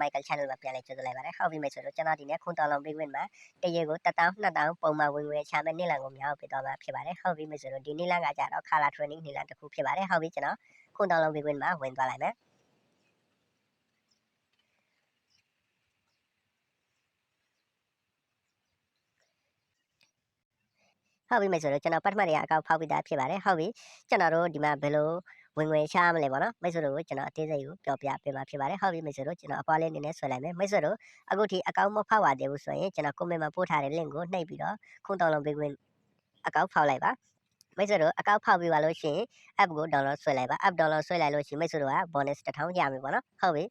Michael channel မှာပြန်လဲကြိုဆိုလိုက်ပါတယ်ဟုတ်ပြီမိတ်ဆွေတို့ကျွန်တော်ဒီနေ့ခွန်တော်လုံးပေးခွင့်မှာတရေကို1000 2000ပုံမှန်ဝင်ငွေချမဲ့နေ့လန်ကိုများပေးသွားမှာဖြစ်ပါတယ်ဟုတ်ပြီမိတ်ဆွေတို့ဒီနေ့လန်ကကြတော့ color training နေ့လန်တစ်ခုဖြစ်ပါတယ်ဟုတ်ပြီကျွန်တော်ခွန်တော်လုံးပေးခွင့်မှာဝင်သွားလိုက်မယ်ဟုတ်ပြီမိတ်ဆွေတို့ကျွန်တော်ပတ်မှတ်တွေအကောက်ဖောက်ပြီးသားဖြစ်ပါတယ်ဟုတ်ပြီကျွန်တော်တို့ဒီမှာဘယ်လိုဝင်ငွေရှာမလဲပေါ့နော်မိတ်ဆွေတို့ကိုကျွန်တော်အသေးစိတ်ကိုပြောပြပေးမှာဖြစ်ပါတယ်ဟုတ်ပြီမိတ်ဆွေတို့ကျွန်တော်အပွားလေးအနေနဲ့ဆွဲလိုက်မယ်မိတ်ဆွေတို့အခုထိအကောက်မဖောက်ရသေးဘူးဆိုရင်ကျွန်တော် comment မှာပို့ထားတဲ့ link ကိုနှိပ်ပြီးတော့ခွန်တော်လုံးပေးခွင့်အကောက်ဖောက်လိုက်ပါမိတ်ဆွေတို့အကောက်ဖောက်ပြီးပါလို့ရှိရင် app ကို download ဆွဲလိုက်ပါ app download ဆွဲလိုက်လို့ရှိရင်မိတ်ဆွေတို့က bonus 1000ရမယ်ပေါ့နော်ဟုတ်ပြီ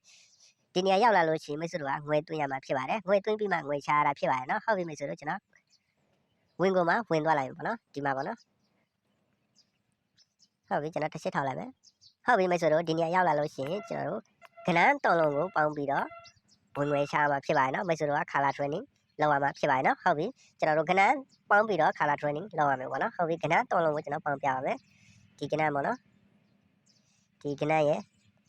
ဒီနေရာရောက်လာလို့ရှိရင်မိတ်ဆွေတို့ကငွေသွင်းရမှာဖြစ်ပါတယ်ငွေသွင်းပြီးမှငွေချရတာဖြစ်ပါတယ်နော်ဟုတ်ပြီမိတ်ဆွေတို့ကျွန်တော်ဝင်ကိုမှဝင်သွားလိုက်ပါနော်ဒီမှာပေါ့နော်ဟုတ်ပြီကျွန်တော်တစ်ချက်ထောက်လိုက်မယ်ဟုတ်ပြီမိတ်ဆွေတို့ဒီနေရာရောက်လာလို့ရှိရင်ကျွန်တော်တို့ကဏ္ဍတုံးလုံးကိုပေါင်းပြီးတော့ဝင်ငွေချရမှာဖြစ်ပါတယ်နော်မိတ်ဆွေတို့က color training လောက်ရမှာဖြစ်ပါတယ်နော်ဟုတ်ပြီကျွန်တော်တို့ကဏ္ဍပေါင်းပြီးတော့ color training လောက်ရမယ်ပေါ့နော်ဟုတ်ပြီကဏ္ဍတုံးလုံးကိုကျွန်တော်ပေါင်းပြပါမယ်ဒီကဏ္ဍပေါ့နော်ဒီကဏ္ဍရဲ့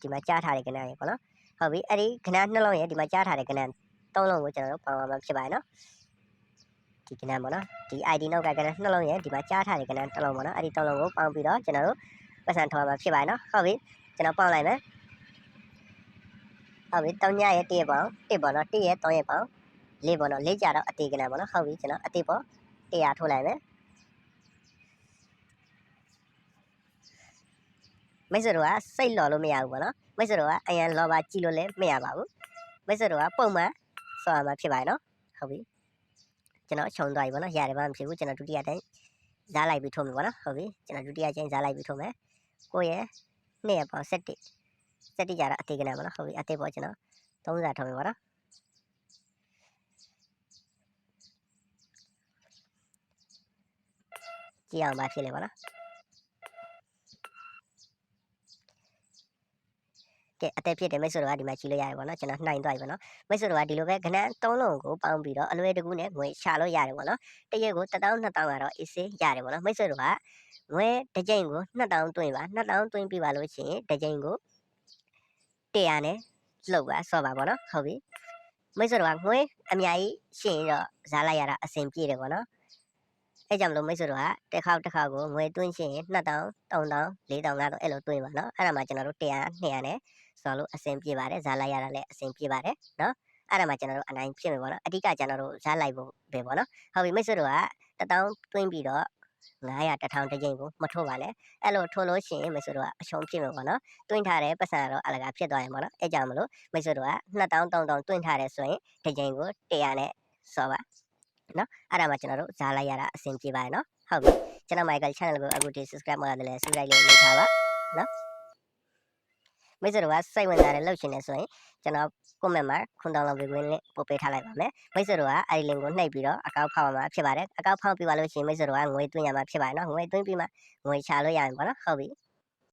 ဒီမှာကြားထားတဲ့ကဏ္ဍရဲ့ပေါ့နော်ဟုတ်ပြီအဲ့ဒီကဏ္ဍနှလုံးရဲ့ဒီမှာကြားထားတဲ့ကဏ္ဍသုံးလုံးကိုကျွန်တော်တို့ပေါင်းရမှာဖြစ်ပါတယ်နော်ဒီကဏ္ဍပေါ့နော်ဒီ ID နောက်ကကဏ္ဍနှလုံးရဲ့ဒီမှာကြားထားတဲ့ကဏ္ဍတစ်လုံးပေါ့နော်အဲ့ဒီသုံးလုံးကိုပေါင်းပြီးတော့ကျွန်တော်တို့ပတ်စံထော်မှာဖြစ်ပါတယ်နော်ဟုတ်ပြီကျွန်တော်ပေါင်းလိုက်မယ်ဟုတ်ပြီ3ညရဲ့1ရက်ပေါင်း1ပေါ့နော်1ရဲ့3ရက်ပေါင်း4ပေါ့နော်4ကြတော့အတေကဏ္ဍပေါ့နော်ဟုတ်ပြီကျွန်တော်အတေပေါ့100ထိုးလိုက်မယ်မိတ်ဆွေတို့ကစိတ်လော်လို့မရဘူးပေါ့နော်မိတ်ဆွေတို့ကအရန်လော်ပါကြည့်လို့လည်းမရပါဘူးမိတ်ဆွေတို့ကပုံမှန်ဆော်ရမှာဖြစ်ပါတယ်နော်ဟုတ်ပြီကျွန်တော်ခြုံသွားပြီပေါ့နော်ရတယ်ဘာမှမဖြစ်ဘူးကျွန်တော်ဒုတိယတိုင်းဇားလိုက်ပြီးထိုးမယ်ပေါ့နော်ဟုတ်ပြီကျွန်တော်ဒုတိယကျင်းဇားလိုက်ပြီးထိုးမယ်ကိုရဲ့2ရက်ပေါင်း7ကြတော့အတေကဏ္ဍပေါ့နော်ဟုတ်ပြီအတေပေါ့ကျွန်တော်3စာထိုးမယ်ပေါ့နော်ကြည့်အောင်ပါဖြစ်လေပေါ့နော်ကဲအသက်ဖြစ်တယ်မိတ်ဆွေတို့ကဒီမှာကြည့်လို့ရတယ်ပေါ့နော်ကျွန်တော်နှိုင်းသွားပြီပေါ့နော်မိတ်ဆွေတို့ကဒီလိုပဲကဏ္ဍ3လုံးကိုပေါင်းပြီးတော့အလွယ်တကူနဲ့ငွေရှာလို့ရတယ်ပေါ့နော်တရက်ကို1000 2000ကတော့ easy ရတယ်ပေါ့နော်မိတ်ဆွေတို့ကငွေတစ်ကြိမ်ကို2000တွင်းပါ2000တွင်းပြီးပါလို့ရှိရင်တစ်ကြိမ်ကို100နဲ့လှုပ်ပါဆော့ပါပေါ့နော်ဟုတ်ပြီမိတ်ဆွေတို့ကငွေအများကြီးရှင်းတော့ဇားလိုက်ရတာအဆင်ပြေတယ်ပေါ့နော်အဲကြောင့်မလို့မိတ်ဆွေတို့ကတစ်ခါကိုငွေတွင်းရှင်းရင်2000 3000 4000ကတော့အဲ့လိုတွင်းပါနော်အဲ့ဒါမှကျွန်တော်တို့100 200နဲ့ဆော်လို့အဆင်ပြေပါတယ်ဇားလိုက်ရတာလည်းအဆင်ပြေပါတယ်နော်အဲ့ဒါမှကျွန်တော်တို့အနိုင်ဖြစ်မယ်ပေါ့နော်အဓိကကျွန်တော်တို့ဇားလိုက်ဖို့ပဲပေါ့နော်ဟုတ်ပြီမိတ်ဆွေတို့က1000တွင်းပြီးတော့900 1000တစ်ကြိမ်ကိုမထိုးပါနဲ့အဲ့လိုထိုးလို့ရှိရင်မိတ်ဆွေတို့ကအရှုံးဖြစ်မယ်ပေါ့နော်တွင်းထားတဲ့ပတ်စံတော့အလကားဖြစ်သွားရင်ပေါ့နော်အဲကြောင့်မလို့မိတ်ဆွေတို့က2000 3000တွင်းထားတယ်ဆိုရင်တစ်ကြိမ်ကို100နဲ့ဆော်ပါနော်အဲ့ဒါမှကျွန်တော်တို့ဇားလိုက်ရတာအဆင်ပြေပါတယ်နော်ဟုတ်ပြီကျွန်တော် Michael channel ကိုအခုထိ subscribe မလုပ်တယ်လဲ subscribe လေးလုပ်ထားပါနော်မိတ်ဆွေတို့ကစိတ်ဝင်စားတဲ့လှုပ်ရှင်နေဆိုရင်ကျွန်တော် comment မှာခွန်တောင်းလောက်ပေးခွင့်လင့်ပို့ပေးထားလိုက်ပါမယ်မိတ်ဆွေတို့ကအဲ့ဒီ link ကိုနှိပ်ပြီးတော့အကောက်ဖောက်ရမှာဖြစ်ပါတယ်အကောက်ဖောက်ပြီးပါလို့ရှိရင်မိတ်ဆွေတို့ကငွေသွင်းရမှာဖြစ်ပါတယ်နော်ငွေသွင်းပြီးမှငွေချလို့ရရင်ပေါ့နော်ဟုတ်ပြီ